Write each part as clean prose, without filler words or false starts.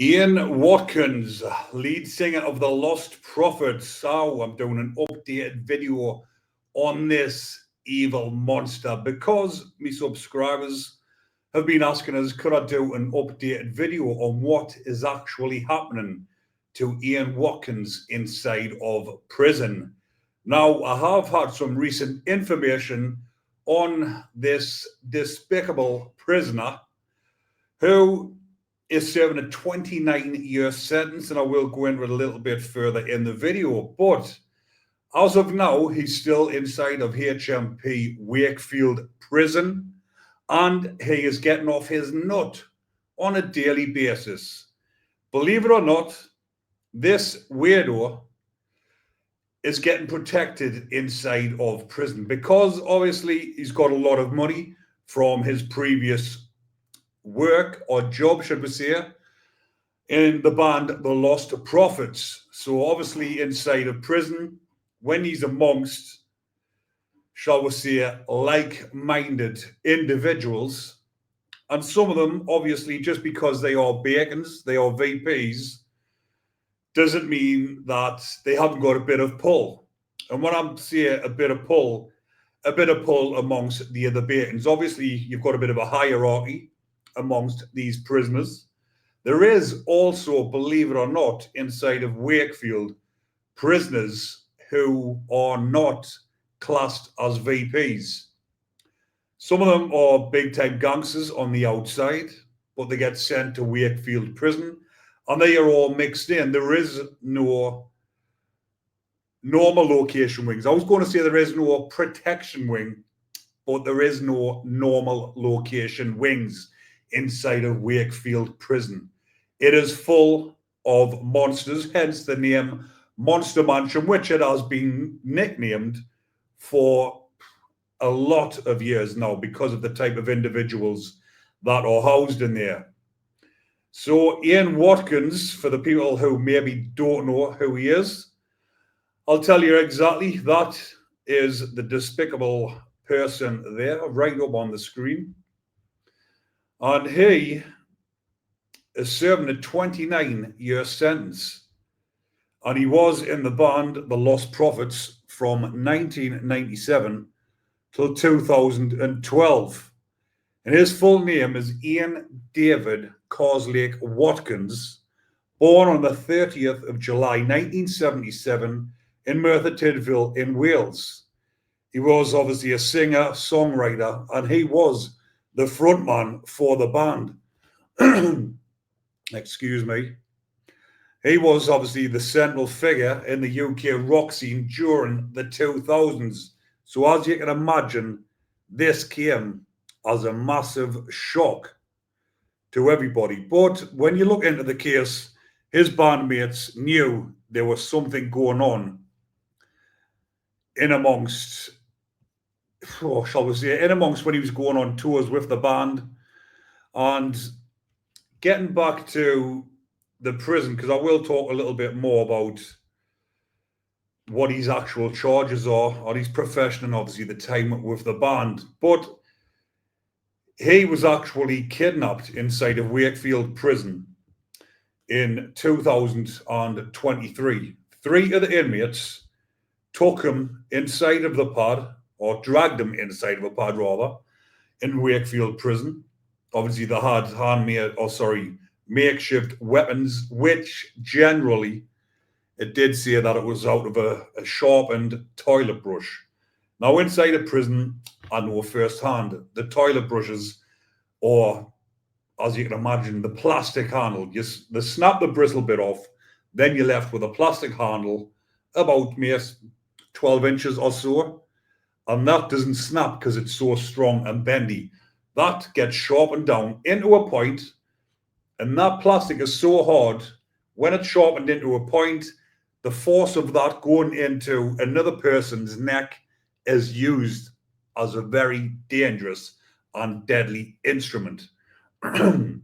Ian Watkins, lead singer of the Lostprophets. So I'm doing an updated video on this evil monster because my subscribers have been asking us, could I do an updated video on what is actually happening to Ian Watkins inside of prison? Now, I have had some recent information on this despicable prisoner who is serving a 29-year sentence, and I will go into it a little bit further in the video. But as of now, he's still inside of HMP Wakefield Prison, and he is getting off his nut on a daily basis. Believe it or not, this weirdo is getting protected inside of prison because obviously he's got a lot of money from his previous work or job, should we say, in the band the Lostprophets. So obviously inside of prison, when he's amongst, shall we say, like-minded individuals, and some of them, obviously, just because they are bacons, they are VPs, doesn't mean that they haven't got a bit of pull. And when I'm saying a bit of pull amongst the other bacons, obviously you've got a bit of a hierarchy amongst these prisoners. There is also, believe it or not, inside of Wakefield, prisoners who are not classed as VPs. Some of them are big-time gangsters on the outside, but they get sent to Wakefield Prison, and they are all mixed in. There is no normal location wings. I was going to say there is no protection wing, but there is no normal location wings inside of Wakefield Prison. It is full of monsters, hence the name Monster Mansion, which it has been nicknamed for a lot of years now because of the type of individuals that are housed in there. So Ian Watkins, for the people who maybe don't know who he is, I'll tell you exactly. That is the despicable person there, right up on the screen. And he is serving a 29-year sentence. And he was in the band the Lostprophets from 1997 till 2012. And his full name is Ian David Karslake Watkins, born on the 30th of July 1977 in Merthyr Tydfil in Wales. He was obviously a singer, songwriter, and he was the frontman for the band. Excuse me. He was obviously the central figure in the UK rock scene during the 2000s. So as you can imagine, this came as a massive shock to everybody. But when you look into the case, his bandmates knew there was something going on in amongst, shall we say, in amongst when he was going on tours with the band. And getting back to the prison, because I will talk a little bit more about what his actual charges are on his profession and obviously the time with the band. But he was actually kidnapped inside of Wakefield Prison in 2023. Three of the inmates took him inside of the pad, or dragged him inside of a pad rather, in Wakefield Prison. Obviously they had makeshift weapons, which generally it did say that it was out of a sharpened toilet brush. Now, inside a prison, I know firsthand, the toilet brushes, or as you can imagine, the plastic handle, they snap the bristle bit off, then you're left with a plastic handle about 12 inches or so, and that doesn't snap because it's so strong and bendy. That gets sharpened down into a point, and that plastic is so hard, when it's sharpened into a point, the force of that going into another person's neck is used as a very dangerous and deadly instrument. And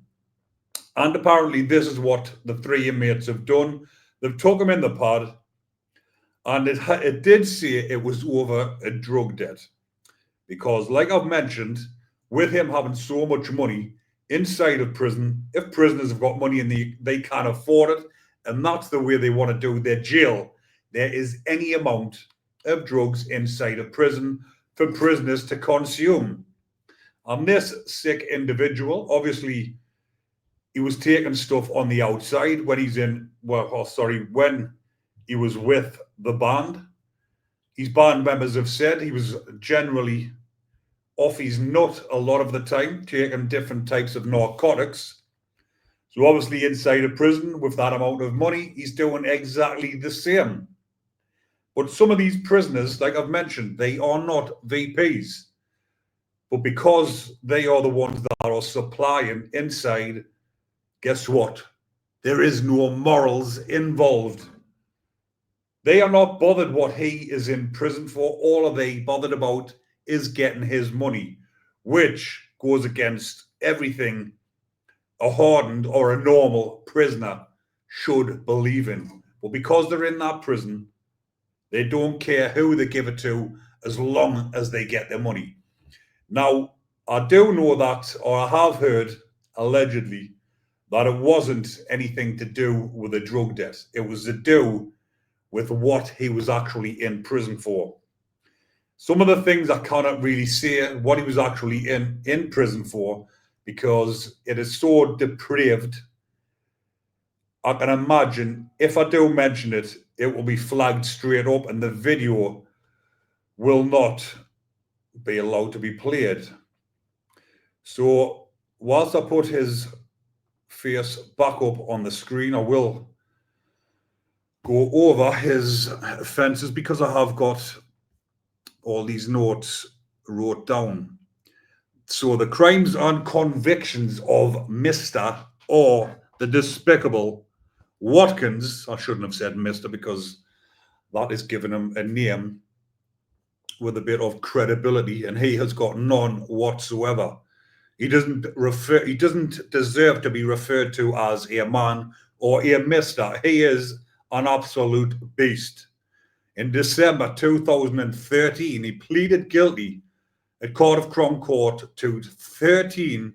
apparently this is what the three inmates have done. They've took him in the pad, and it did say it was over a drug debt. Because like I've mentioned, with him having so much money, inside of prison, if prisoners have got money and they can't afford it, and that's the way they want to do their jail, there is any amount of drugs inside of prison for prisoners to consume. And this sick individual, obviously, he was taking stuff on the outside when when he was with the band. His band members have said he was generally off his nut a lot of the time, taking different types of narcotics. So obviously inside a prison with that amount of money, he's doing exactly the same. But some of these prisoners, like I've mentioned, they are not VPs. But because they are the ones that are supplying inside, guess what? There is no morals involved. They are not bothered what he is in prison for. All they bothered about is getting his money, which goes against everything a hardened or a normal prisoner should believe in. But because they're in that prison, they don't care who they give it to as long as they get their money. Now, I do know that, or I have heard, allegedly, that it wasn't anything to do with a drug debt. It was to do with what he was actually in prison for. Some of the things I cannot really say what he was actually in prison for, because it is so depraved. I can imagine if I do mention it, it will be flagged straight up and the video will not be allowed to be played. So whilst I put his face back up on the screen, I will go over his offences because I have got all these notes wrote down. So the crimes and convictions of Mr. or the despicable Watkins, I shouldn't have said Mr. because that is giving him a name with a bit of credibility, and he has got none whatsoever. He doesn't deserve to be referred to as a man or a Mr. He is an absolute beast. In December 2013, he pleaded guilty at Court of Crown Court to 13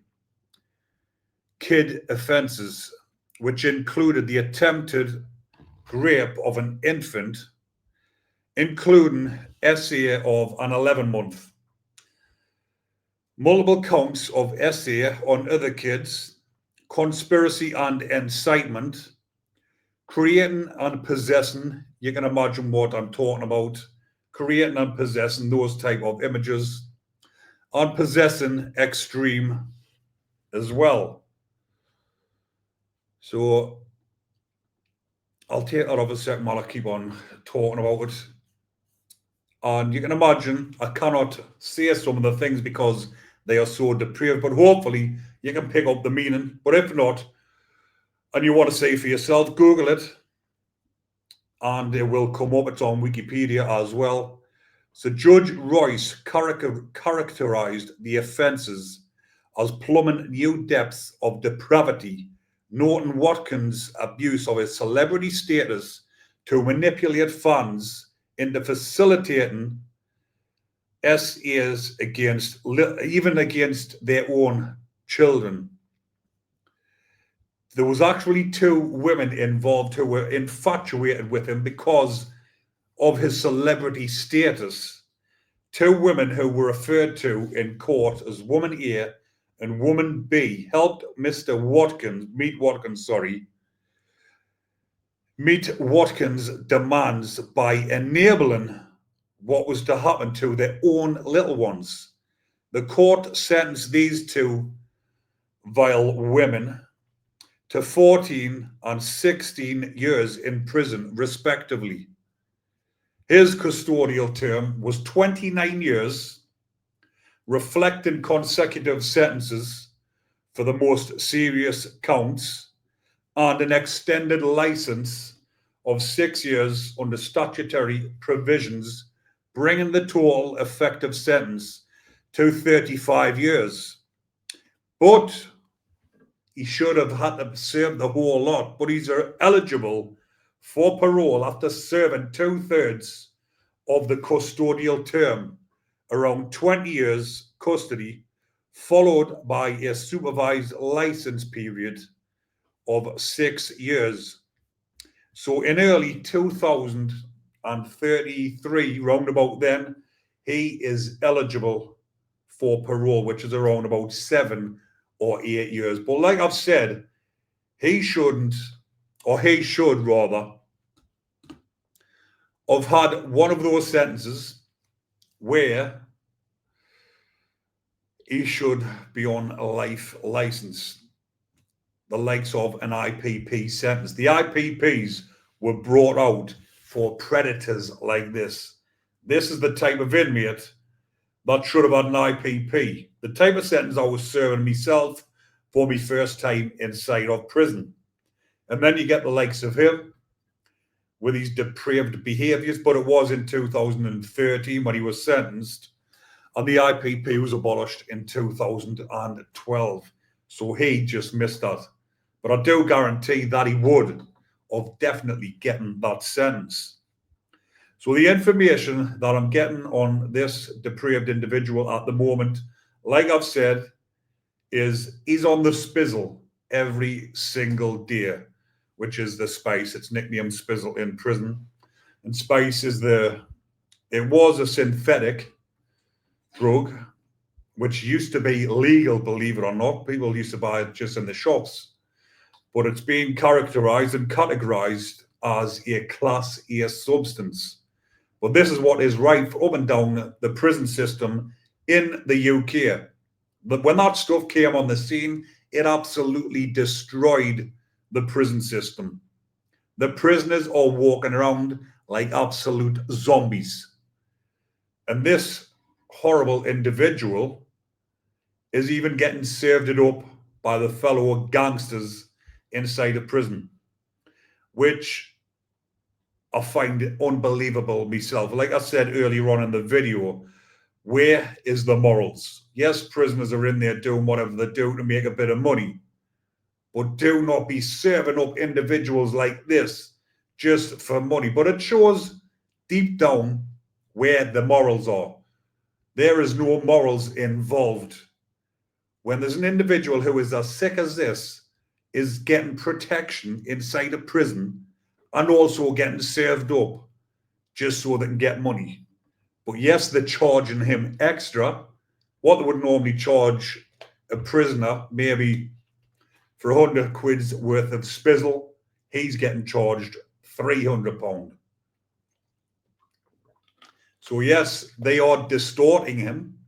kid offences, which included the attempted rape of an infant, including SA of an 11-month, multiple counts of SA on other kids, conspiracy and incitement, creating and possessing, you can imagine what I'm talking about, creating and possessing those type of images, and possessing extreme as well. So I'll take that off a second while I keep on talking about it. And you can imagine I cannot say some of the things because they are so depraved, but hopefully you can pick up the meaning. But if not, and you want to see for yourself, Google it, and it will come up. It's on Wikipedia as well. So Judge Royce characterized the offences as plumbing new depths of depravity, noting Watkins' abuse of his celebrity status to manipulate fans into facilitating SAs even against their own children. There was actually 2 women involved who were infatuated with him because of his celebrity status. 2 women who were referred to in court as Woman A and Woman B helped Mr. Watkins, meet Watkins' demands by enabling what was to happen to their own little ones. The court sentenced these 2 vile women to 14 and 16 years in prison, respectively. His custodial term was 29 years, reflecting consecutive sentences for the most serious counts and an extended license of 6 years under statutory provisions, bringing the total effective sentence to 35 years. But he should have had to serve the whole lot, but he's eligible for parole after serving 2/3 of the custodial term, around 20 years custody followed by a supervised license period of 6 years. So in early 2033, roundabout then, he is eligible for parole, which is around about 7 or 8 years. But like I've said, he should rather, have had one of those sentences where he should be on a life license, the likes of an IPP sentence. The IPPs were brought out for predators like this. This is the type of inmate that should have had an IPP. The type of sentence I was serving myself for my first time inside of prison. And then you get the likes of him with his depraved behaviours, but it was in 2013 when he was sentenced, and the IPP was abolished in 2012. So he just missed that. But I do guarantee that he would have definitely gotten that sentence. So the information that I'm getting on this depraved individual at the moment, like I've said, is he's on the spizzle every single day, which is the spice. It's nicknamed spizzle in prison. And spice is it was a synthetic drug, which used to be legal, believe it or not. People used to buy it just in the shops. But it's being characterized and categorized as a Class A substance. But this is what is rife up and down the prison system in the UK. But when that stuff came on the scene, it absolutely destroyed the prison system. The prisoners are walking around like absolute zombies. And this horrible individual is even getting served it up by the fellow gangsters inside a prison, which I find unbelievable myself. Like I said earlier on in the video, where is the morals? Yes, prisoners are in there doing whatever they do to make a bit of money, but do not be serving up individuals like this just for money. But it shows deep down where the morals are. There is no morals involved. When there's an individual who is as sick as this, is getting protection inside a prison and also getting served up just so they can get money. But yes, they're charging him extra. What they would normally charge a prisoner, maybe for 100 quid's worth of spizzle, he's getting charged £300. So yes, they are distorting him,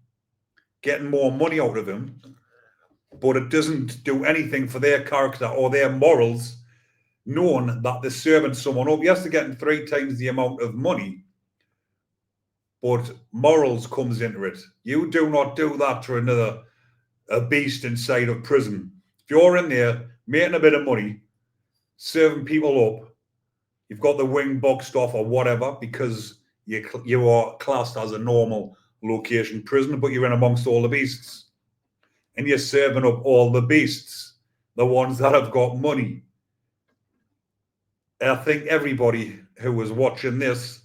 getting more money out of him, but it doesn't do anything for their character or their morals, knowing that they're serving someone up. Yes, they're getting 3 times the amount of money, but morals comes into it. You do not do that to a beast inside of prison. If you're in there making a bit of money, serving people up, you've got the wing boxed off or whatever because you are classed as a normal location prisoner, but you're in amongst all the beasts. And you're serving up all the beasts, the ones that have got money. And I think everybody who was watching this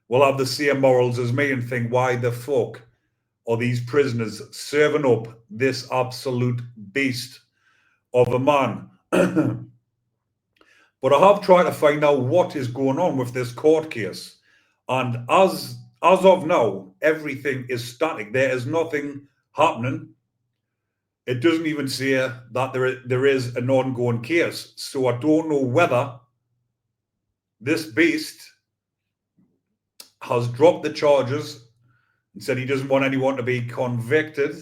will have the same morals as me and think, why the fuck are these prisoners serving up this absolute beast of a man? But I have tried to find out what is going on with this court case. And as of now, everything is static. There is nothing happening. It doesn't even say that there is an ongoing case. So I don't know whether this beast has dropped the charges and said he doesn't want anyone to be convicted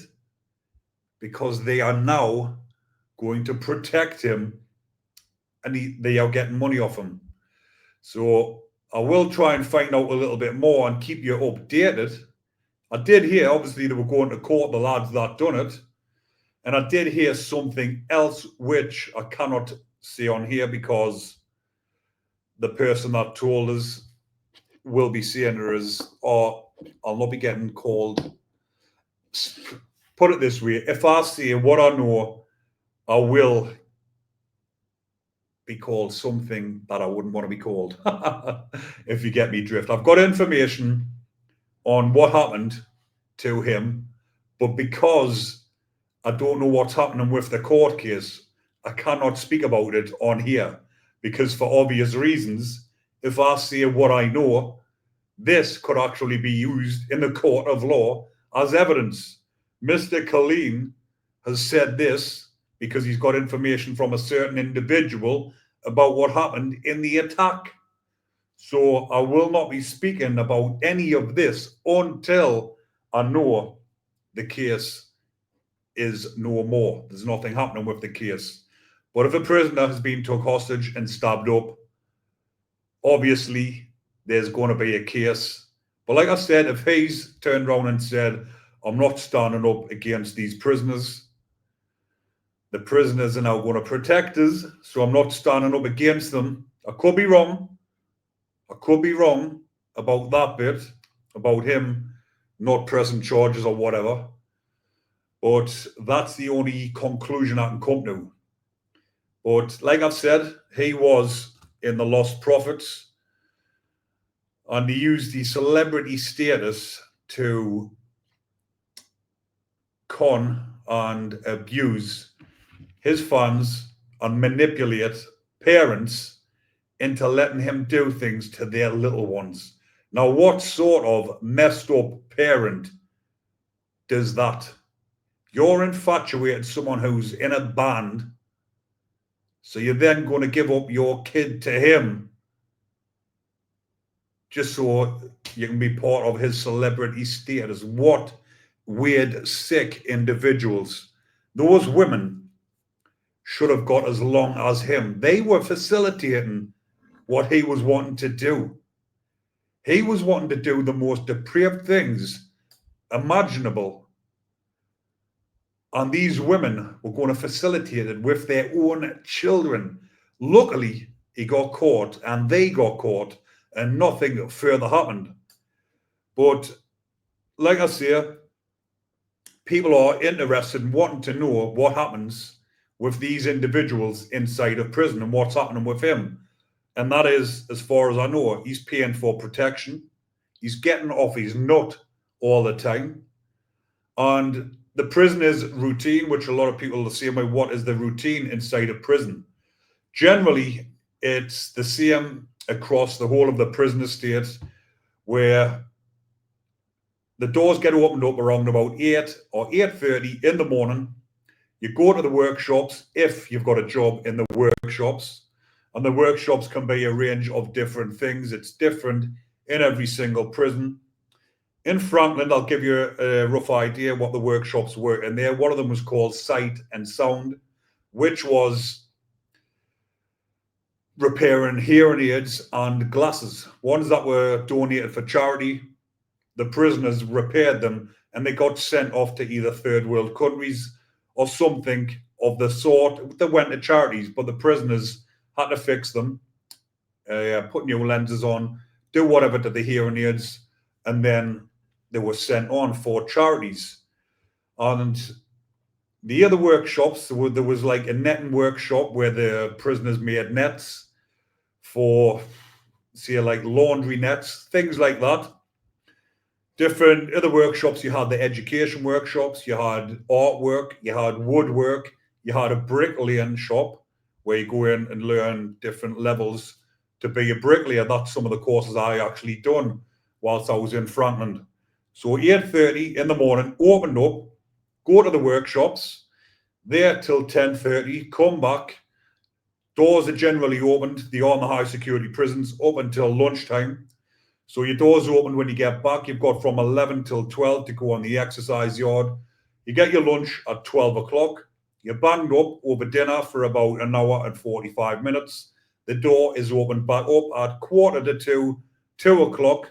because they are now going to protect him and they are getting money off him. So I will try and find out a little bit more and keep you updated. I did hear, obviously, they were going to court, the lads that done it. And I did hear something else, which I cannot say on here because the person that told us will be seeing her as, or I'll not be getting called. Put it this way, if I say what I know, I will be called something that I wouldn't want to be called, if you get me drift. I've got information on what happened to him, but because I don't know what's happening with the court case. I cannot speak about it on here because for obvious reasons, if I say what I know, this could actually be used in the court of law as evidence. Mr. Colleen has said this because he's got information from a certain individual about what happened in the attack. So I will not be speaking about any of this until I know the case is no more. There's nothing happening with the case. But if a prisoner has been took hostage and stabbed up, obviously there's going to be a case. But like I said, if he's turned around and said, I'm not standing up against these prisoners, the prisoners are now going to protect us, so I'm not standing up against them. I could be wrong. I could be wrong about that bit, about him not pressing charges or whatever. But that's the only conclusion I can come to. But like I've said, he was in the Lostprophets, and he used the celebrity status to con and abuse his fans and manipulate parents into letting him do things to their little ones. Now, what sort of messed up parent does that? You're infatuated with someone who's in a band, so you're then going to give up your kid to him just so you can be part of his celebrity status. What weird, sick individuals. Those women should have got as long as him. They were facilitating what he was wanting to do. He was wanting to do the most depraved things imaginable. And these women were going to facilitate it with their own children. Luckily, he got caught and they got caught and nothing further happened. But like I say, people are interested in wanting to know what happens with these individuals inside of prison and what's happening with him. And that is, as far as I know, he's paying for protection. He's getting off his nut all the time. And the prisoner's routine, which a lot of people are saying, well, what is the routine inside of prison? Generally, it's the same across the whole of the prison estate, where the doors get opened up around about 8 or 8:30 in the morning. You go to the workshops if you've got a job in the workshops. And the workshops can be a range of different things. It's different in every single prison. In Franklin, I'll give you a rough idea what the workshops were in there. One of them was called Sight and Sound, which was repairing hearing aids and glasses. Ones that were donated for charity. The prisoners repaired them and they got sent off to either third world countries or something of the sort that went to charities, but the prisoners had to fix them, put new lenses on, do whatever to the hearing aids, and then they were sent on for charities. And the other workshops, there was like a netting workshop where the prisoners made nets for, say, like laundry nets, things like that. Different other workshops, you had the education workshops, you had artwork, you had woodwork, you had a bricklaying shop where you go in and learn different levels to be a bricklayer. That's some of the courses I actually done whilst I was in Franklin. So 8:30 in the morning, opened up, go to the workshops, there till 10:30, come back. Doors are generally opened. They are in the high security prisons up until lunchtime. So your doors are open when you get back. You've got from 11 till 12 to go on the exercise yard. You get your lunch at 12 o'clock. You're banged up over dinner for about an hour and 45 minutes. The door is opened back up at 1:45, 2 o'clock,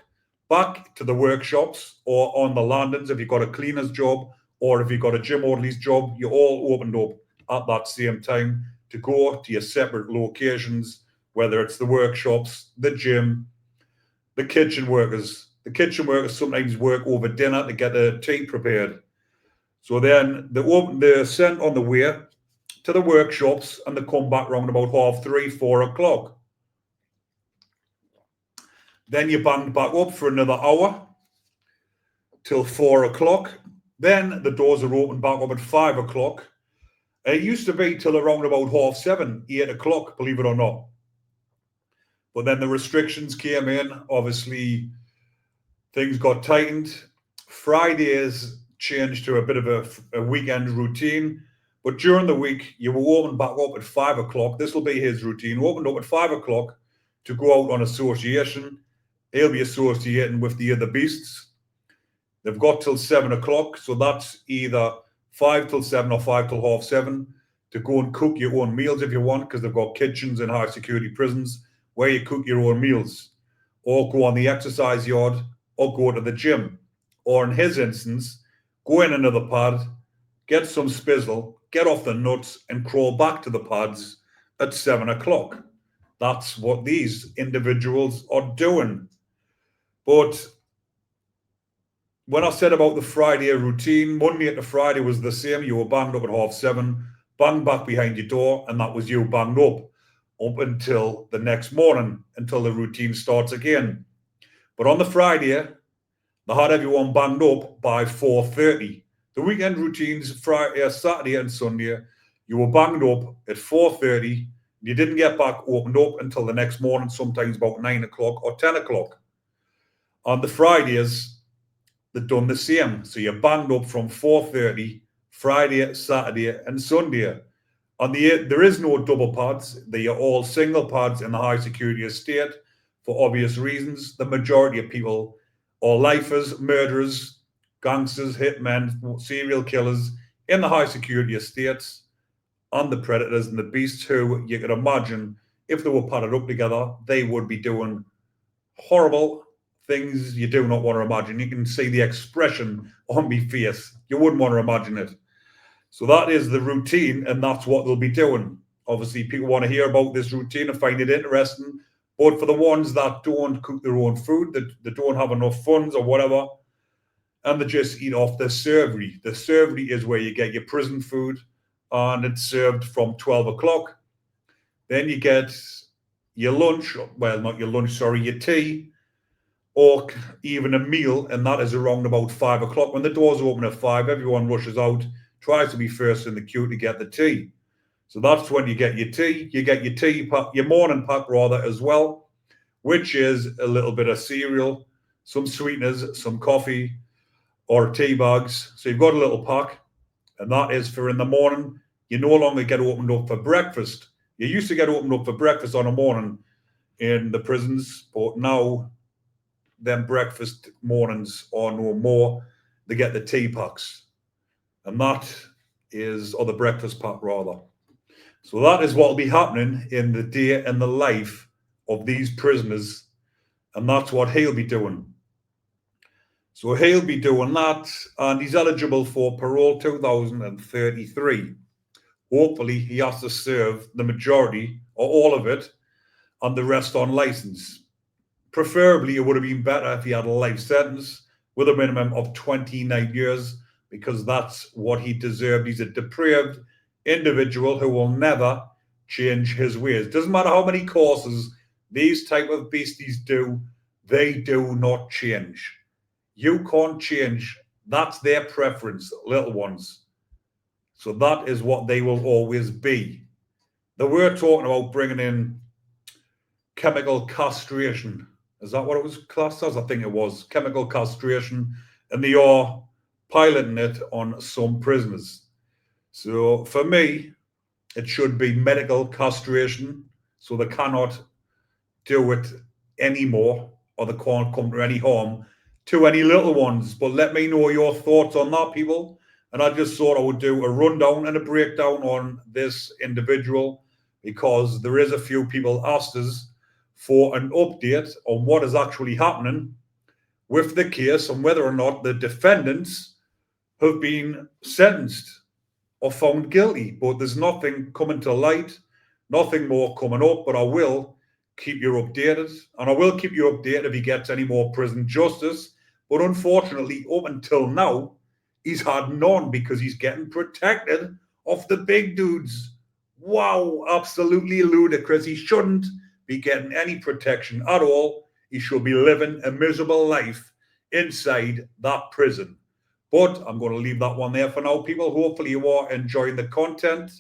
back to the workshops or on the landings if you've got a cleaner's job or if you've got a gym orderly's job. You're all opened up at that same time to go to your separate locations, whether it's the workshops, the gym, the kitchen workers. The kitchen workers sometimes work over dinner to get the tea prepared. So then they're sent on the way to the workshops and they come back around about 3:30, 4 o'clock. Then you're banged back up for another hour till 4 o'clock. Then the doors are opened back up at 5 o'clock. It used to be till around about 7:30, 8 o'clock, believe it or not. But then the restrictions came in. Obviously, things got tightened. Fridays changed to a bit of a weekend routine. But during the week, you will open back up at 5 o'clock. This will be his routine. Opened up at 5 o'clock to go out on association. He'll be associating with the other beasts. They've got till 7 o'clock. So that's either 5 till 7 or 5 till 7:30 to go and cook your own meals if you want, because they've got kitchens in high security prisons where you cook your own meals, or go on the exercise yard, or go to the gym, or in his instance, go in another pad, get some spizzle, get off the nuts, and crawl back to the pads at 7 o'clock. That's what these individuals are doing. But when I said about the Friday routine, Monday to Friday was the same. You were banged up at 7:30, banged back behind your door, and that was you banged up until the next morning, until the routine starts again. But on the Friday, they had everyone banged up by 4:30. The weekend routines, Friday, Saturday and Sunday, you were banged up at 4:30. You didn't get back opened up until the next morning, sometimes about 9 o'clock or 10 o'clock. On the Fridays, they've done the same. So you're banged up from 4:30, Friday, Saturday and Sunday. There is no double pads. They are all single pads in the high security estate for obvious reasons. The majority of people are lifers, murderers, gangsters, hitmen, serial killers in the high security estates, and the predators and the beasts who you could imagine if they were padded up together, they would be doing horrible things you do not want to imagine. You can see the expression on my face. You wouldn't want to imagine it. So that is the routine, and that's what they'll be doing. Obviously, people want to hear about this routine and find it interesting. But for the ones that don't cook their own food, that don't have enough funds or whatever, and they just eat off the servery. The servery is where you get your prison food, and it's served from 12 o'clock. Then you get your lunch, well, not your lunch, sorry, your tea, or even a meal, and that is around about 5 o'clock. When the doors open at 5, everyone rushes out, tries to be first in the queue to get the tea. So that's when you get your tea. You get your tea pack, your morning pack rather, as well, which is a little bit of cereal, some sweeteners, some coffee, or tea bags. So you've got a little pack, and that is for in the morning. You no longer get opened up for breakfast. You used to get opened up for breakfast on a morning in the prisons, but now them breakfast mornings are no more. They get the tea packs. And that is, or the breakfast pack rather. So that is what will be happening in the day and the life of these prisoners. And that's what he'll be doing. So he'll be doing that, and he's eligible for parole 2033. Hopefully he has to serve the majority or all of it and the rest on license. Preferably, it would have been better if he had a life sentence with a minimum of 29 years, because that's what he deserved. He's a depraved individual who will never change his ways. Doesn't matter how many courses these type of beasties do, they do not change. You can't change. That's their preference, little ones. So that is what they will always be. They were talking about bringing in chemical castration. Is that what it was classed as? I think it was chemical castration, and they are piloting it on some prisoners. So for me, it should be medical castration, so they cannot do it anymore, or they can't come to any harm to any little ones. But let me know your thoughts on that, people. And I just thought I would do a rundown and a breakdown on this individual, because there is a few people asked us for an update on what is actually happening with the case and whether or not the defendants have been sentenced or found guilty. But there's nothing coming to light, nothing more coming up, but I will keep you updated, and I will keep you updated if he gets any more prison justice. But unfortunately, up until now, he's had none, because he's getting protected off the big dudes. Wow, absolutely ludicrous. He shouldn't be getting any protection at all. He should be living a miserable life inside that prison. But I'm going to leave that one there for now, people. Hopefully you are enjoying the content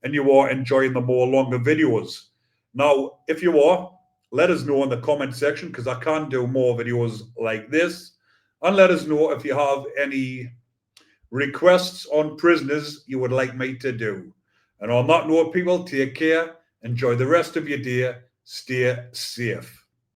and you are enjoying the more longer videos. Now, if you are, let us know in the comment section, because I can do more videos like this. And let us know if you have any requests on prisoners you would like me to do. And on that note, people, take care. Enjoy the rest of your day. Stay safe.